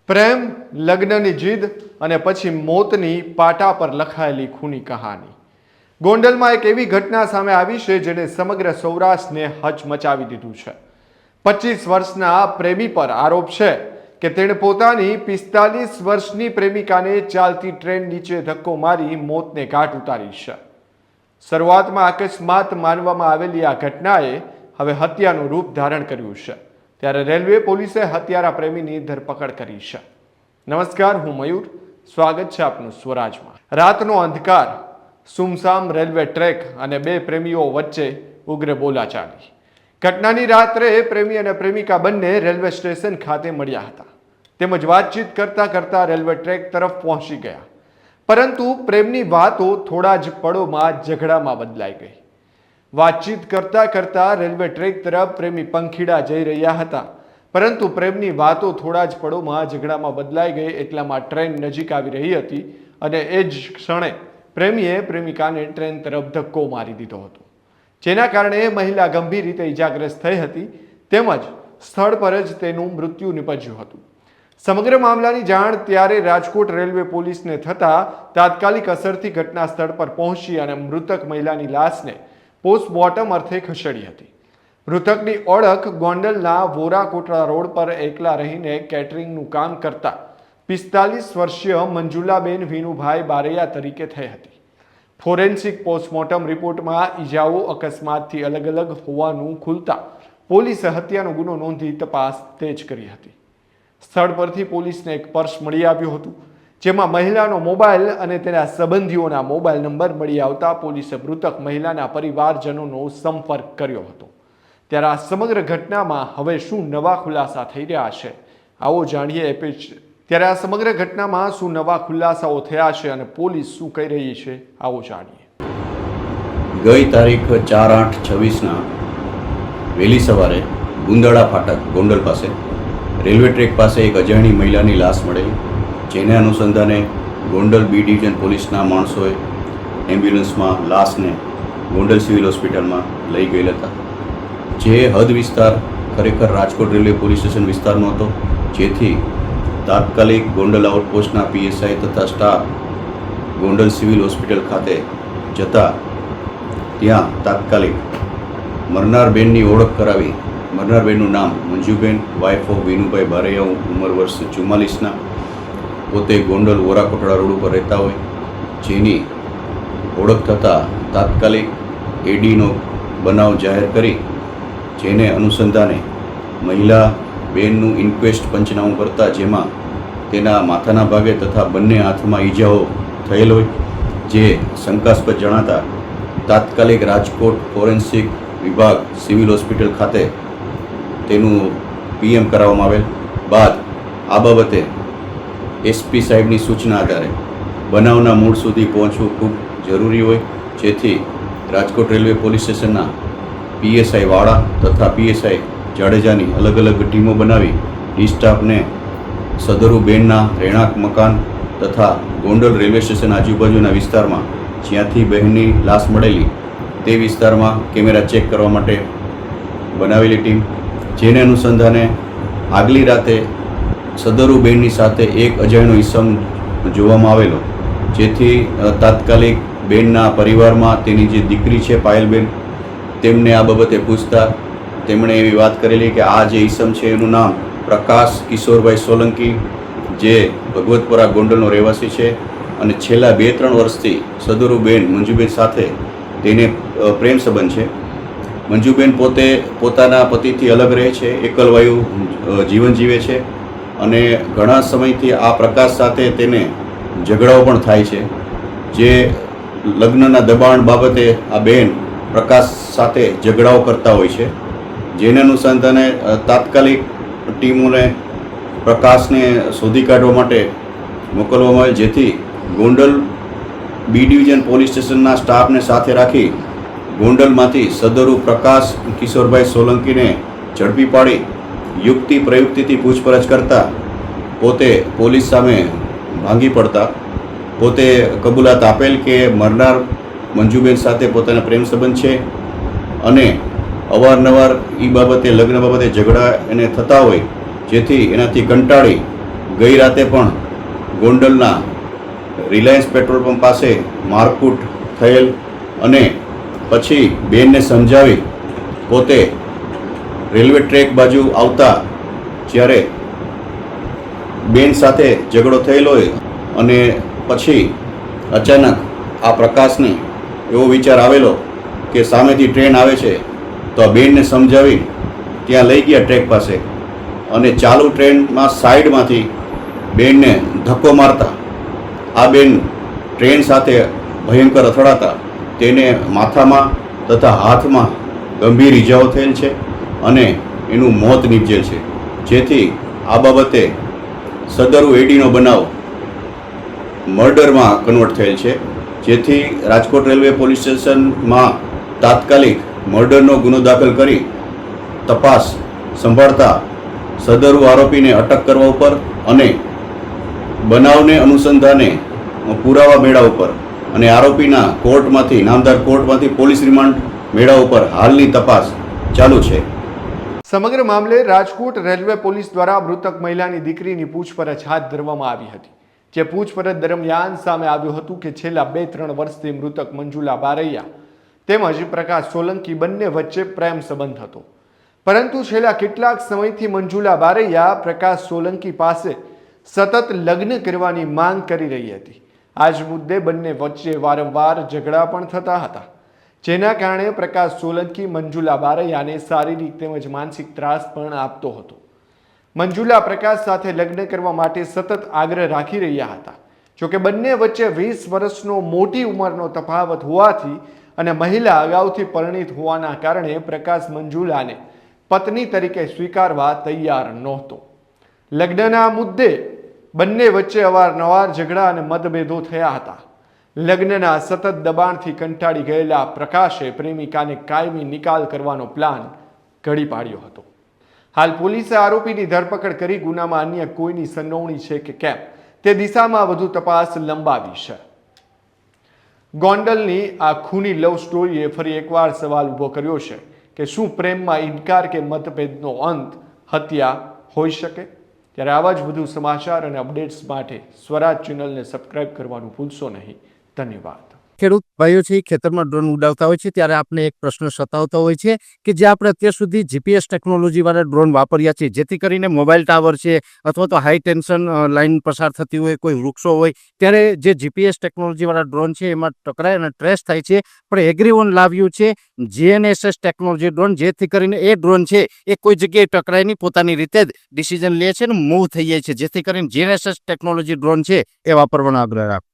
પ્રેમ, લગ્નની જીદ અને પછી મોતની પાટા પર લખાયેલી ખૂની કહાની. ગોંડલમાં એક એવી ઘટના સામે આવી છે જેને સમગ્ર સૌરાષ્ટ્રને હચમચાવી દીધું છે. 25 વર્ષના પ્રેમી પર આરોપ છે કે તેણે પોતાની 45 વર્ષની પ્રેમિકાને ચાલતી ટ્રેન નીચે ધક્કો મારી મોતને ઘાટ ઉતારી છે. શરૂઆતમાં અકસ્માત માનવામાં આવેલી આ ઘટનાએ હવે હત્યાનું રૂપ ધારણ કર્યું છે. ત્યારે રેલવે પોલીસે હત્યારા પ્રેમીની ધરપકડ કરી છે. નમસ્કાર, હું મયુર. સ્વાગત છે આપનું સ્વરાજમાં. રાતનો અંધકાર, સુમસામ રેલવે ટ્રેક અને બે પ્રેમીઓ વચ્ચે ઉગ્ર બોલાચાલી. ઘટનાની રાત્રે પ્રેમી અને પ્રેમિકા બંને રેલવે સ્ટેશન ખાતે મળ્યા હતા તેમજ વાતચીત કરતા કરતા રેલવે ટ્રેક તરફ પહોંચી ગયા. પરંતુ પ્રેમની વાતો થોડા જ પળોમાં ઝઘડામાં બદલાઈ ગઈ. વાતચીત કરતા કરતા રેલવે ટ્રેક તરફ પ્રેમી પંખીડા જઈ રહ્યા હતા, પરંતુ પ્રેમની વાતો થોડા જ પળોમાં ઝઘડામાં બદલાઈ ગઈ. એટલામાં ટ્રેન નજીક આવી રહી હતી અને એ જ ક્ષણે પ્રેમીએ પ્રેમિકાને ટ્રેન તરફ ધક્કો મારી દીધો હતો, જેના કારણે મહિલા ગંભીર રીતે ઇજાગ્રસ્ત થઈ હતી તેમજ સ્થળ પર જ તેનું મૃત્યુ નિપજ્યું હતું. સમગ્ર મામલાની જાણ ત્યારે રાજકોટ રેલવે પોલીસને થતાં તાત્કાલિક અસરથી ઘટના સ્થળ પર પહોંચી અને મૃતક મહિલાની લાશને પોસ્ટમોર્ટમ અર્થે ખસેડી હતી. મૃતકની ઓળખ ગોંડલના વોરાકોટડા રોડ પર એકલા રહીને કેટરિંગનું કામ કરતા 45 વર્ષીય મંજુલાબેન વિનુભાઈ બારૈયા તરીકે થઈ હતી. ફોરેન્સિક પોસ્ટમોર્ટમ રિપોર્ટમાં ઈજાઓ અકસ્માતથી અલગ અલગ હોવાનું ખુલતા પોલીસે હત્યાનો ગુનો નોંધી તપાસ તેજ કરી હતી. સ્થળ પરથી પોલીસને એક પર્સ મળી આવ્યું હતું, જેમાં મહિલાનો મોબાઈલ અને તેના સંબંધીઓના મોબાઈલ નંબર મળી આવતા પોલીસે મૃતક મહિલાના પરિવારજનોનો સંપર્ક કર્યો હતો. ત્યારે આ સમગ્ર ઘટનામાં હવે શું નવા ખુલાસા થઈ રહ્યા છે, આવો જાણીએ. ત્યારે આ સમગ્ર ઘટનામાં શું નવા ખુલાસાઓ થયા છે અને પોલીસ શું કહી રહી છે, આવો જાણીએ. ગઈ તારીખ 4/8/26ના વહેલી સવારે ગુંદાળા ફાટક ગોંડલ પાસે રેલવે ટ્રેક પાસે એક અજાણી મહિલાની લાશ મળેલી, જેને અનુસંધાને ગોંડલ બી ડિવિઝન પોલીસના માણસોએ એમ્બ્યુલન્સમાં લાશને ગોંડલ સિવિલ હોસ્પિટલમાં લઈ ગયેલા હતા. જે હદ વિસ્તાર ખરેખર રાજકોટ રેલવે પોલીસ સ્ટેશન વિસ્તારનો હતો, જેથી તાત્કાલિક ગોંડલ આઉટપોસ્ટના પીએસઆઈ તથા સ્ટાફ ગોંડલ સિવિલ હોસ્પિટલ ખાતે જતા ત્યાં તાત્કાલિક મરનારબેનની ઓળખ કરાવી. મરનારબેનનું નામ મંજુબેન, વાઇફ ઓફ વિનુભાઈ બારૈયા, ઉંમર વર્ષ 44ના, પોતે ગોંડલ વોરાકોટડા રોડ ઉપર રહેતા હોય, જેની ઓળખ થતાં તાત્કાલિક એડીનો બનાવ જાહેર કરી, જેને અનુસંધાને મહિલા બેનનું ઇન્ક્વેસ્ટ પંચનામું કરતા જેમાં તેના માથાના ભાગે તથા બંને હાથમાં ઈજાઓ થયેલ હોય, જે શંકાસ્પદ જણાતા તાત્કાલિક રાજકોટ ફોરેન્સિક વિભાગ સિવિલ હોસ્પિટલ ખાતે તેનું પીએમ કરાવવામાં આવેલ બાદ આ બાબતે એસપી સાહેબની સૂચના આધારે બનાવના મૂળ સુધી પહોંચવું ખૂબ જરૂરી હોય, જેથી રાજકોટ રેલવે પોલીસ સ્ટેશનના પીએસઆઈ વાળા તથા પીએસઆઈ જાડેજાની અલગ અલગ ટીમો બનાવી ડી સ્ટાફને સદરુ બેનના રહેણાંક મકાન તથા ગોંડલ રેલવે સ્ટેશન આજુબાજુના વિસ્તારમાં જ્યાંથી બહેનની લાશ મળેલી તે વિસ્તારમાં કેમેરા ચેક કરવા માટે બનાવેલી ટીમ, જેને અનુસંધાને આગલી રાતે સદરુ બેનની સાથે એક અજાણ્યો ઈસમ જોવામાં આવેલો, જેથી તાત્કાલિક બેનના પરિવારમાં તેની જે દીકરી છે પાયલબેન, તેમને આ બાબતે પૂછતા તેમણે એવી વાત કરેલી કે આ જે ઈસમ છે એનું નામ પ્રકાશ કિશોરભાઈ સોલંકી, જે ભગવતપુરા ગોંડલનો રહેવાસી છે અને છેલ્લા 2-3 વર્ષથી સદરુબેન મંજુબેન સાથે તેને પ્રેમ સંબંધ છે. મંજુબેન પોતે પોતાના પતિથી અલગ રહે છે, એકલવાયુ જીવન જીવે છે અને ઘણા સમયથી આ પ્રકાશ સાથે તેને ઝઘડાઓ પણ થાય છે. જે લગ્નના દબાણ બાબતે આ બહેન પ્રકાશ સાથે ઝઘડાઓ કરતા હોય છે, જેને અનુસંધાને તાત્કાલિક ટીમોને પ્રકાશને શોધી કાઢવા માટે મોકલવામાં આવે, જેથી ગોંડલ બી ડિવિઝન પોલીસ સ્ટેશનના સ્ટાફને સાથે રાખી ગોંડલમાંથી સદરુ પ્રકાશ કિશોરભાઈ સોલંકીને ઝડપી પાડી યુક્તિ પ્રયુક્તિથી પૂછપરછ કરતા પોતે પોલીસ સામે ભાંગી પડતા પોતે કબૂલાત આપેલ કે મરનાર મંજુબેન સાથે પોતાના પ્રેમ સંબંધ છે અને અવારનવાર એ બાબતે લગ્ન બાબતે ઝઘડા એને થતા હોય, જેથી એનાથી કંટાળી ગઈ રાતે પણ ગોંડલના રિલાયન્સ પેટ્રોલ પંપ પાસે મારકૂટ થયેલ અને પછી બેનને સમજાવી પોતે રેલવે ટ્રેક બાજુ આવતા જ્યારે બેન સાથે ઝઘડો થયેલો હોય અને પછી અચાનક આ પ્રકાશને એવો વિચાર આવેલો કે સામેથી ટ્રેન આવે છે તો આ બેનને સમજાવી ત્યાં લઈ ગયા ટ્રેક પાસે અને ચાલુ ટ્રેનમાં સાઈડમાંથી બેનને ધક્કો મારતા આ બેન ટ્રેન સાથે ભયંકર અથડાતા તેને માથામાં તથા હાથમાં ગંભીર ઈજાઓ થયેલ છે અને એનું મોત નીપજેલ છે, જેથી આ બાબતે સદરુ એડીનો બનાવ મર્ડરમાં કન્વર્ટ થયેલ છે, જેથી રાજકોટ રેલવે પોલીસ સ્ટેશનમાં તાત્કાલિક મર્ડરનો ગુનો દાખલ કરી તપાસ સંભાળતા સદરુ આરોપીને અટક કરવા ઉપર અને બનાવને અનુસંધાને પુરાવા મેળવવા ઉપર અને આરોપીના કોર્ટમાંથી નામદાર કોર્ટમાંથી પોલીસ રિમાન્ડ મેળવવા ઉપર હાલની તપાસ ચાલુ છે. સમગ્ર મામલે રાજકોટ રેલવે પોલીસ દ્વારા મૃતક મહિલાની દીકરીની પૂછપરછ હાથ ધરવામાં આવી હતી, જે પૂછપરછ દરમિયાન સામે આવ્યું હતું કે છેલ્લા 2-3 વર્ષથી મૃતક મંજુલા બારૈયા તેમજ પ્રકાશ સોલંકી બંને વચ્ચે પ્રેમ સંબંધ હતો, પરંતુ છેલ્લા કેટલાક સમયથી મંજુલા બારૈયા પ્રકાશ સોલંકી પાસે સતત લગ્ન કરવાની માંગ કરી રહી હતી. આ જ મુદ્દે બંને વચ્ચે વારંવાર ઝઘડા પણ થતા હતા, જેના કારણે પ્રકાશ સોલંકી મંજુલા બારૈયાને શારીરિક તેમજ માનસિક ત્રાસ પણ આપતો હતો. મંજુલા પ્રકાશ સાથે લગ્ન કરવા માટે સતત આગ્રહ રાખી રહ્યા હતા. જોકે બંને વચ્ચે 20 વર્ષનો મોટી ઉંમરનો તફાવત હોવાથી અને મહિલા અગાઉથી પરિણીત હોવાના કારણે પ્રકાશ મંજુલાને પત્ની તરીકે સ્વીકારવા તૈયાર નહોતો. લગ્નના મુદ્દે બંને વચ્ચે અવારનવાર ઝઘડા અને મતભેદો થયા હતા. લગ્નના સતત દબાણથી કંટાળી ગયેલા પ્રકાશે પ્રેમિકાને કાયમી નિકાલ કરવાનો પ્લાન ઘડી પાડ્યો હતો. હાલ પોલીસે આરોપીની ધરપકડ કરી ગુનામાં અન્ય કોઈની સંડોવણી છે કે કેમ તે દિશામાં વધુ તપાસ લંબાવી છે. ગોંડલની આ ખૂની લવ સ્ટોરીએ ફરી એકવાર સવાલ ઊભો કર્યો છે કે શું પ્રેમમાં ઇનકાર કે મતભેદનો અંત હત્યા હોઈ શકે? ત્યારે આવા જ વધુ સમાચાર અને અપડેટ્સ માટે સ્વરાજ ચેનલને સબસ્ક્રાઇબ કરવાનું ભૂલશો નહીં. ધન્યવાદ. ખેડૂત ભાઈઓ છે ખેતરમાં ડ્રોન ઉડાવતા હોય છે ત્યારે આપણે એક પ્રશ્ન સતાવતો હોય છે કે જે આપણે અત્યાર સુધી જીપીએસ ટેકનોલોજી વાળા ડ્રોન વાપર્યા છે, જેથી કરીને મોબાઈલ ટાવર છે અથવા તો હાઈ ટેન્શન લાઇન પસાર થતી હોય, કોઈ વૃક્ષો હોય, ત્યારે જે જીપીએસ ટેકનોલોજી વાળા ડ્રોન છે એમાં ટકરાય અને ટ્રેસ થાય છે. પણ એગ્રીવન લાવ્યું છે જીએનએસએસ ટેકનોલોજી ડ્રોન, જેથી કરીને એ ડ્રોન છે એ કોઈ જગ્યાએ ટકરાય નહીં, પોતાની રીતે જ ડિસિઝન લે છે અને મૂવ થઈ જાય છે, જેથી કરીને જીએનએસએસ ટેકનોલોજી ડ્રોન છે એ વાપરવાનો આગ્રહ રાખો.